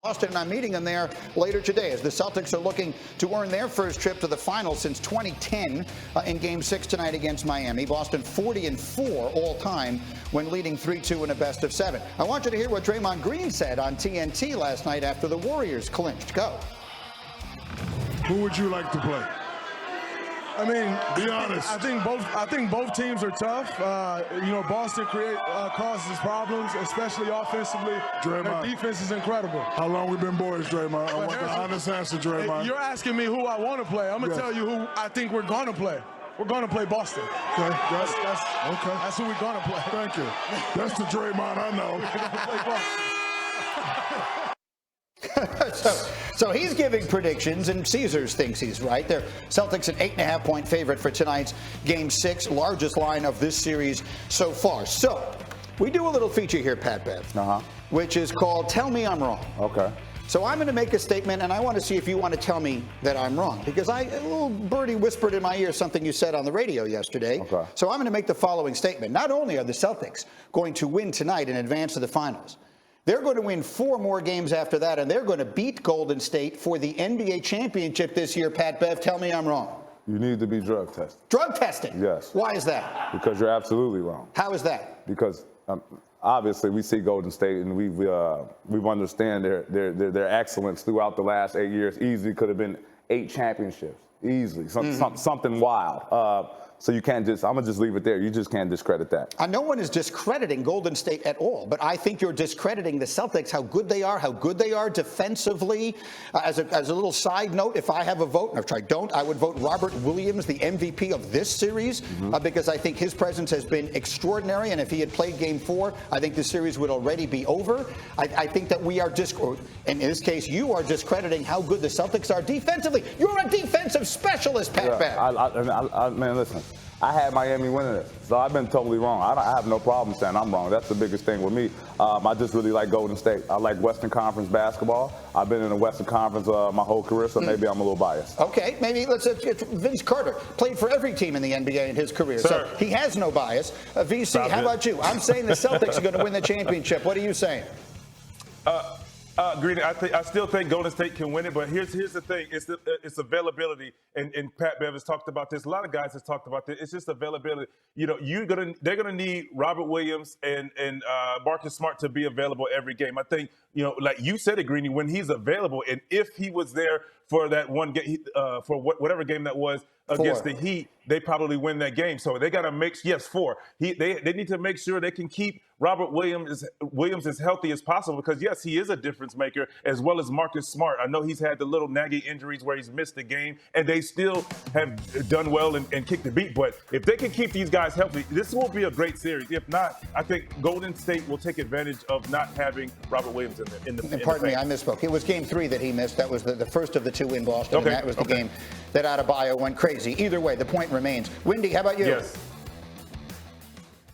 Boston, and I'm meeting them there later today as the Celtics are looking to earn their first trip to the finals since 2010 in Game 6 tonight against Miami. Boston 40-4 all time when leading 3-2 in a best of 7. I want you to hear what Draymond Green said on TNT last night after the Warriors clinched. Go. Who would you like to play? I mean, be honest. I think both teams are tough. Boston causes problems, especially offensively. Draymond. Their defense is incredible. How long we been boys, Draymond? I want the honest answer, Draymond. You're asking me who I want to play. I'm gonna tell you who I think we're gonna play. We're gonna play Boston. Okay, That's who we're gonna play. Thank you. That's the Draymond I know. So he's giving predictions, and Caesars thinks he's right. They're Celtics an 8.5-point favorite for tonight's Game 6, largest line of this series so far. So we do a little feature here, Pat Bev, which is called Tell Me I'm Wrong. Okay. So I'm going to make a statement, and I want to see if you want to tell me that I'm wrong. Because a little birdie whispered in my ear something you said on the radio yesterday. Okay. So I'm going to make the following statement. Not only are the Celtics going to win tonight in advance to the finals, they're going to win 4 more games after that, and they're going to beat Golden State for the NBA championship this year. Pat Bev, tell me I'm wrong. You need to be drug tested. Drug testing? Yes. Why is that? Because you're absolutely wrong. How is that? Because obviously we see Golden State, and we've understand their excellence throughout the last 8 years. Easily could have been 8 championships. Easily. Something wild. So you can't I'm going to just leave it there. You just can't discredit that. No one is discrediting Golden State at all, but I think you're discrediting the Celtics, how good they are defensively. As a little side note, if I have a vote, and if I don't, I would vote Robert Williams the MVP of this series because I think his presence has been extraordinary, and if he had played Game 4, I think the series would already be over. I think that we are in this case, you are discrediting how good the Celtics are defensively. You're a defensive specialist, Pat Bev. Man, listen. I had Miami winning it, so I've been totally wrong. I have no problem saying I'm wrong. That's the biggest thing with me. I just really like Golden State. I like Western Conference basketball. I've been in the Western Conference my whole career, so maybe I'm a little biased. Okay, maybe Vince Carter played for every team in the NBA in his career, so he has no bias. VC, how about you? I'm saying the Celtics are going to win the championship. What are you saying? Green, I still think Golden State can win it, but here's the thing: it's availability, and Pat Bev has talked about this. A lot of guys have talked about this. It's just availability. They're gonna need Robert Williams and Marcus Smart to be available every game. I think like you said it, Greeny, when he's available, and if he was there for that one game, for whatever game that was against the Heat, they probably win that game. So they got to make 4. They need to make sure they can keep Robert Williams as healthy as possible because, yes, he is a difference maker as well as Marcus Smart. I know he's had the little naggy injuries where he's missed the game, and they still have done well and kicked the beat. But if they can keep these guys healthy, this will be a great series. If not, I think Golden State will take advantage of not having Robert Williams in the Pardon me, I misspoke. It was Game 3 that he missed. That was the first of the 2 in Boston, and that was the game that Adebayo went crazy. Either way, the point remains. Windy, how about you? Yes.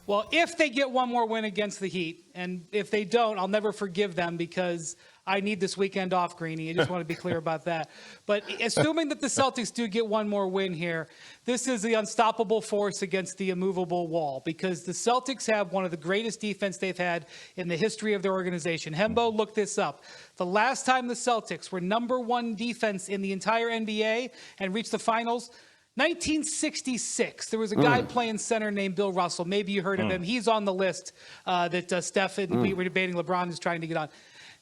Well, if they get one more win against the Heat, and if they don't, I'll never forgive them because I need this weekend off, Greeny. I just want to be clear about that. But assuming that the Celtics do get one more win here, this is the unstoppable force against the immovable wall because the Celtics have one of the greatest defense they've had in the history of their organization. Hembo, look this up. The last time the Celtics were #1 defense in the entire NBA and reached the finals, 1966, there was a guy playing center named Bill Russell. Maybe you heard of him. He's on the list that Steph and we were debating. LeBron is trying to get on.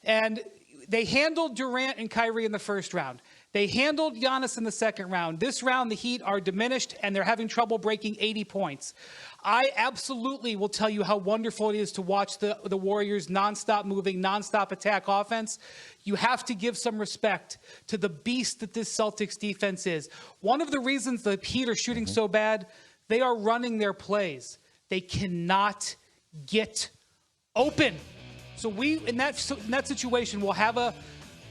And they handled Durant and Kyrie in the first round. They handled Giannis in the second round. This round, the Heat are diminished, and they're having trouble breaking 80 points. I absolutely will tell you how wonderful it is to watch the Warriors' nonstop moving, nonstop attack offense. You have to give some respect to the beast that this Celtics defense is. One of the reasons the Heat are shooting so bad, they are running their plays. They cannot get open. So in that situation, we'll have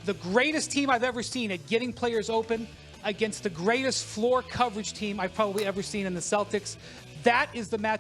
the greatest team I've ever seen at getting players open against the greatest floor coverage team I've probably ever seen in the Celtics. That is the match.